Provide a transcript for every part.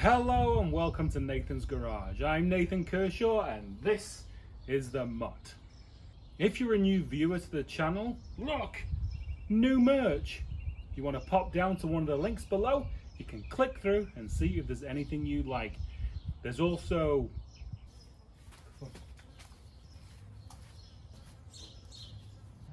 Hello and welcome to Nathan's Garage. I'm Nathan Kershaw and this is the Mutt. If you're a new viewer to the channel, look, new merch. If you want to pop down to one of the links below, you can click through and see if there's anything you like. There's also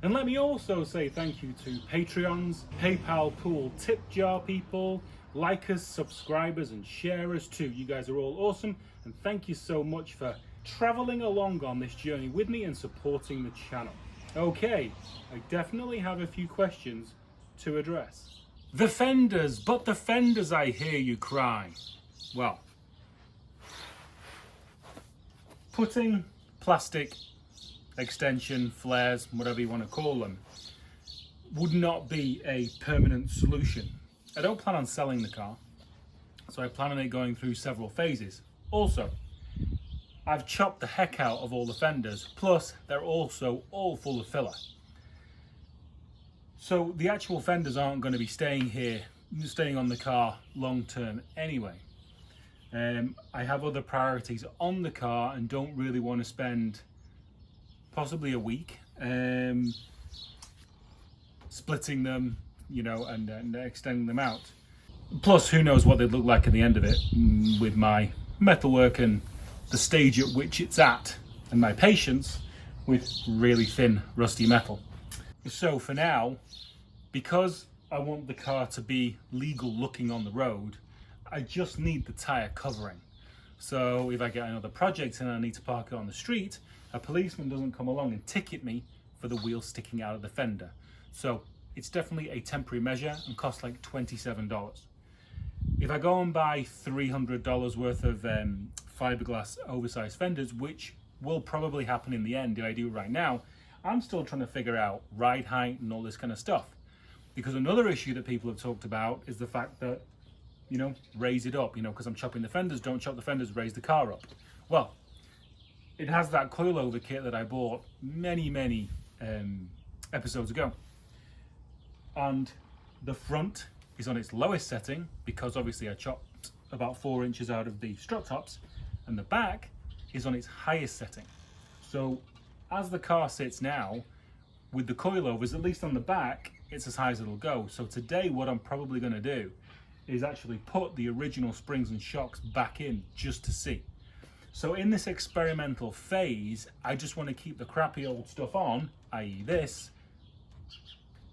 and let me also say thank you to Patreons, PayPal pool tip jar people, likers, subscribers and sharers too. You guys are all awesome and thank you so much for traveling along on this journey with me and supporting the channel. Okay, I definitely have a few questions to address. The fenders, but the fenders, I hear you cry. Well, putting plastic extension, flares, whatever you want to call them, would not be a permanent solution. I don't plan on selling the car, so I plan on it going through several phases. Also, I've chopped the heck out of all the fenders, plus they're also all full of filler. So the actual fenders aren't going to be staying on the car long term anyway. I have other priorities on the car and don't really want to spend possibly a week splitting them, you know, and extending them out. Plus, who knows what they'd look like at the end of it with my metalwork and the stage at which it's at and my patience with really thin, rusty metal. So for now, because I want the car to be legal looking on the road, I just need the tyre covering. So if I get another project and I need to park it on the street, a policeman doesn't come along and ticket me for the wheel sticking out of the fender. So it's definitely a temporary measure and costs like $27. If I go and buy $300 worth of fiberglass oversized fenders, which will probably happen in the end if I do it right now, I'm still trying to figure out ride height and all this kind of stuff. Because another issue that people have talked about is the fact that, you know, raise it up, you know, because I'm chopping the fenders, don't chop the fenders, raise the car up. Well, it has that coilover kit that I bought many episodes ago. And the front is on its lowest setting because obviously I chopped about 4 inches out of the strut tops, and the back is on its highest setting. So as the car sits now, with the coilovers, at least on the back, it's as high as it'll go. So today what I'm probably going to do is actually put the original springs and shocks back in just to see. So in this experimental phase, I just want to keep the crappy old stuff on, i.e. this,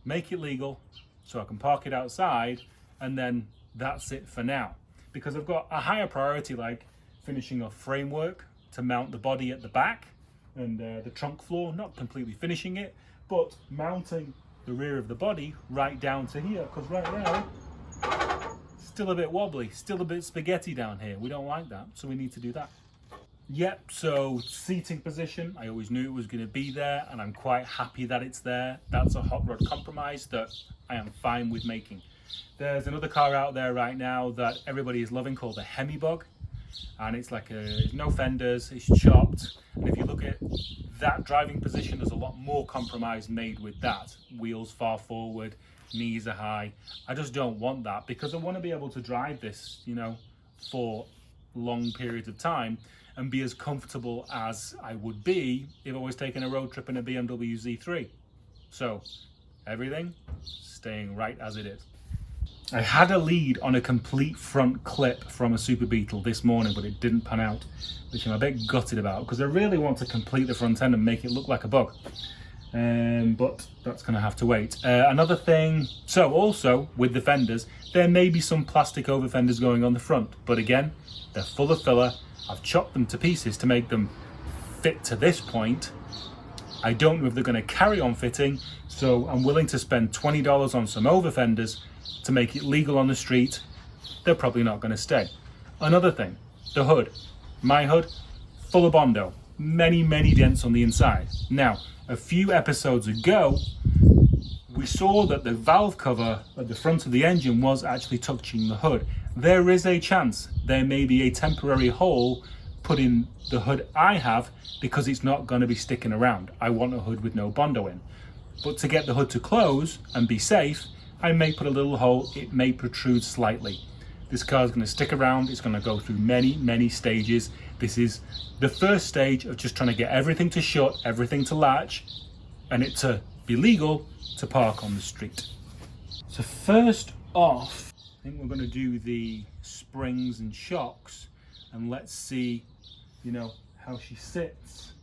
make it legal so I can park it outside, and then that's it for now. Because I've got a higher priority like finishing off framework to mount the body at the back and the trunk floor, not completely finishing it, but mounting the rear of the body right down to here, because right now, still a bit wobbly, still a bit spaghetti down here. We don't like that, so we need to do that. Yep, so seating position, I always knew it was going to be there and I'm quite happy that it's there. That's a hot rod compromise that I am fine with making. There's another car out there right now that everybody is loving called the Hemibug, and it's like no fenders, it's chopped, and if you look at that driving position, there's a lot more compromise made with that. Wheels far forward, knees are high. I just don't want that because I want to be able to drive this, you know, for long periods of time and be as comfortable as I would be if I was taking a road trip in a BMW Z3. So everything staying right as it is. I had a lead on a complete front clip from a Super Beetle this morning, but it didn't pan out, which I'm a bit gutted about because I really want to complete the front end and make it look like a bug. But that's going to have to wait. Another thing, so also with the fenders, there may be some plastic over fenders going on the front, but again, they're full of filler. I've chopped them to pieces to make them fit to this point. I don't know if they're going to carry on fitting, so I'm willing to spend $20 on some over fenders to make it legal on the street. They're probably not going to stay. Another thing, the hood. My hood, full of Bondo. Many dents on the inside. Now, a few episodes ago, we saw that the valve cover at the front of the engine was actually touching the hood. There is a chance there may be a temporary hole put in the hood I have because it's not going to be sticking around. I want a hood with no Bondo in. But to get the hood to close and be safe, I may put a little hole, it may protrude slightly. This car is going to stick around. It's going to go through many stages. This is the first stage of just trying to get everything to shut, everything to latch, and it to be legal to park on the street. So first off, I think we're going to do the springs and shocks, and let's see, you know, how she sits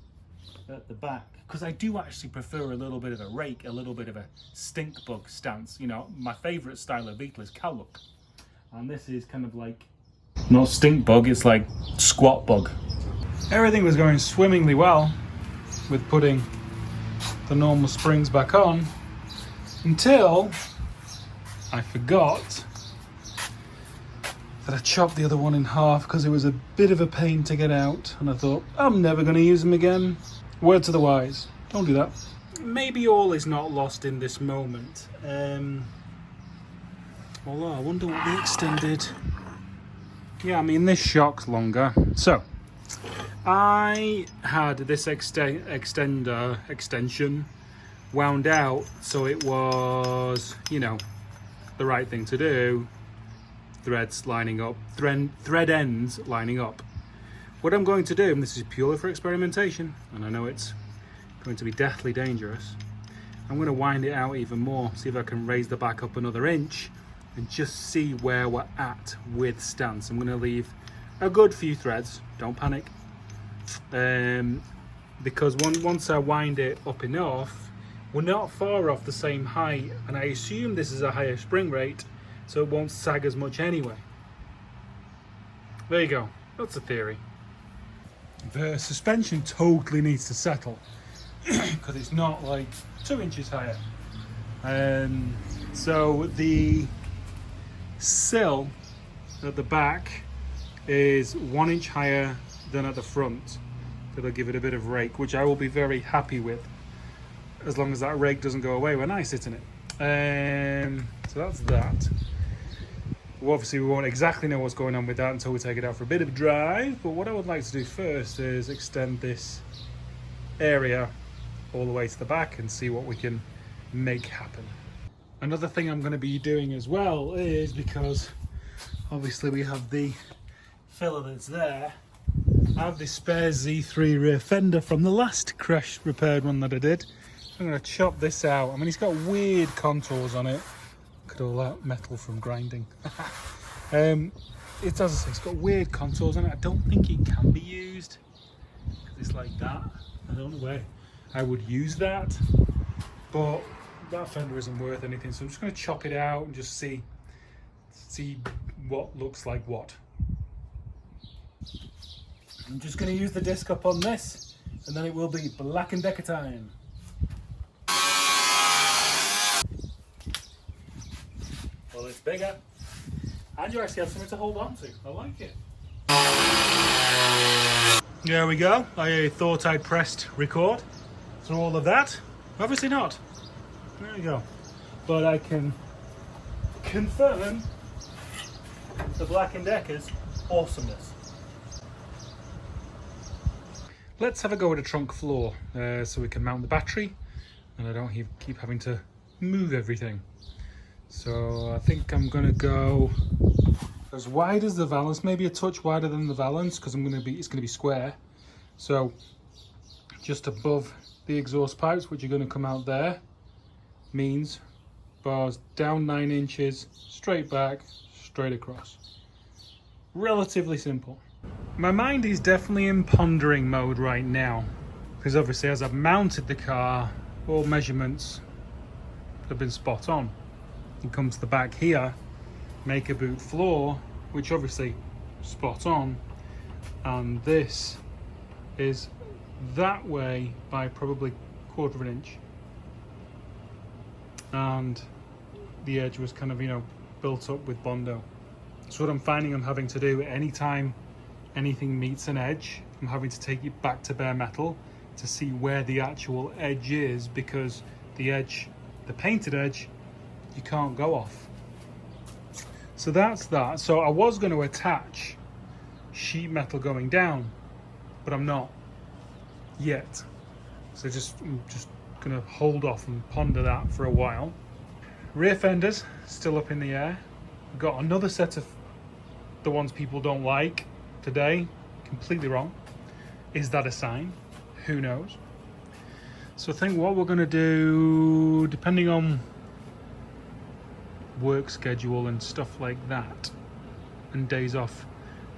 at the back. Because I do actually prefer a little bit of a rake, a little bit of a stink bug stance. You know, my favourite style of Beetle is cow look. And this is kind of like, not stink bug, it's like squat bug. Everything was going swimmingly well with putting the normal springs back on until I forgot that I chopped the other one in half because it was a bit of a pain to get out, and I thought, I'm never going to use them again. Word to the wise, don't do that. Maybe all is not lost in this moment. Although I wonder what the extended... Yeah, I mean, this shock's longer. So, I had this extension wound out so it was, you know, the right thing to do. Threads lining up, thread ends lining up. What I'm going to do, and this is purely for experimentation, and I know it's going to be deathly dangerous, I'm going to wind it out even more, see if I can raise the back up another inch and just see where we're at with stance. I'm going to leave a good few threads, don't panic, because once I wind it up enough, we're not far off the same height, and I assume this is a higher spring rate, so it won't sag as much anyway. There you go, that's the theory. The suspension totally needs to settle because it's not like 2 inches higher. So the sill at the back is 1 inch higher than at the front. That'll give it a bit of rake, which I will be very happy with, as long as that rake doesn't go away when I sit in it. So that's that. Well, obviously we won't exactly know what's going on with that until we take it out for a bit of a drive, but what I would like to do first is extend this area all the way to the back and see what we can make happen. Another thing I'm going to be doing as well is, because obviously we have the filler that's there, I have this spare Z3 rear fender from the last crash repaired one that I did. I'm going to chop this out. I mean, it's got weird contours on it. Look at all that metal from grinding. It's, as I say, it's got weird contours on it. I don't think it can be used because it's like that. I don't know where I would use that, but that fender isn't worth anything, so I'm just going to chop it out and just see what looks like what. I'm just going to use the disc up on this, and then it will be Black & Decker time. Well, it's bigger, and you actually have something to hold on to. I like it. There we go. I thought I'd pressed record through all of that. Obviously not. There we go. But I can confirm the Black & Decker's awesomeness. Let's have a go at a trunk floor so we can mount the battery and I don't keep having to move everything. So I think I'm going to go as wide as the valance, maybe a touch wider than the valance, because it's going to be square. So just above the exhaust pipes, which are going to come out there, means bars down 9 inches, straight back, straight across. Relatively simple. My mind is definitely in pondering mode right now, because obviously as I've mounted the car, all measurements have been spot on. It comes to the back here, make a boot floor, which obviously spot on, and this is that way by probably 1/4 inch, and the edge was kind of, you know, built up with Bondo. So what I'm finding I'm having to do anytime anything meets an edge, I'm having to take it back to bare metal to see where the actual edge is, because the edge, the painted edge, you can't go off. So that's that. So I was going to attach sheet metal going down, but I'm not yet. So I'm just going to hold off and ponder that for a while. Rear fenders still up in the air. Got another set of the ones people don't like today. Completely wrong. Is that a sign? Who knows? So I think what we're going to do, depending on work schedule and stuff like that, and days off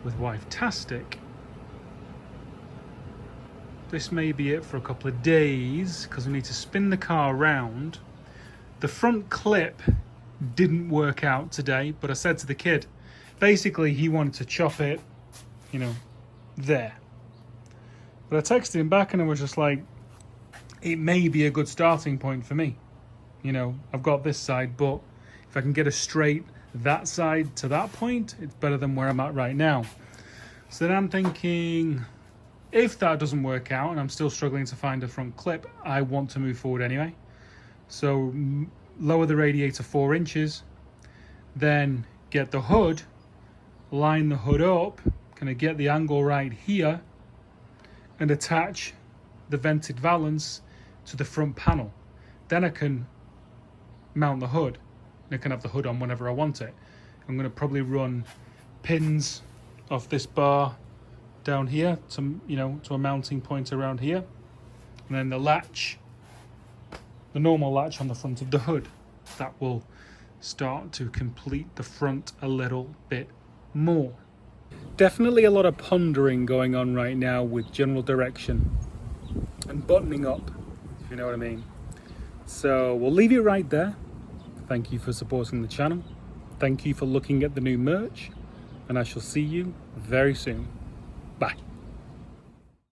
with Wife-tastic, this may be it for a couple of days, because we need to spin the car around. The front clip didn't work out today, but I said to the kid, basically he wanted to chop it, you know, there. But I texted him back and I was just like, it may be a good starting point for me. You know, I've got this side, but if I can get a straight that side to that point, it's better than where I'm at right now. So then I'm thinking, if that doesn't work out and I'm still struggling to find a front clip, I want to move forward anyway. So lower the radiator 4 inches, then get the hood, line the hood up, kind of get the angle right here, and attach the vented valance to the front panel. Then I can mount the hood. I can have the hood on whenever I want it. I'm going to probably run pins off this bar down here to, you know, to a mounting point around here, and then the latch, the normal latch on the front of the hood, that will start to complete the front a little bit more. Definitely a lot of pondering going on right now with general direction and buttoning up, if you know what I mean. So we'll leave it right there. Thank you for supporting the channel. Thank you for looking at the new merch, and I shall see you very soon.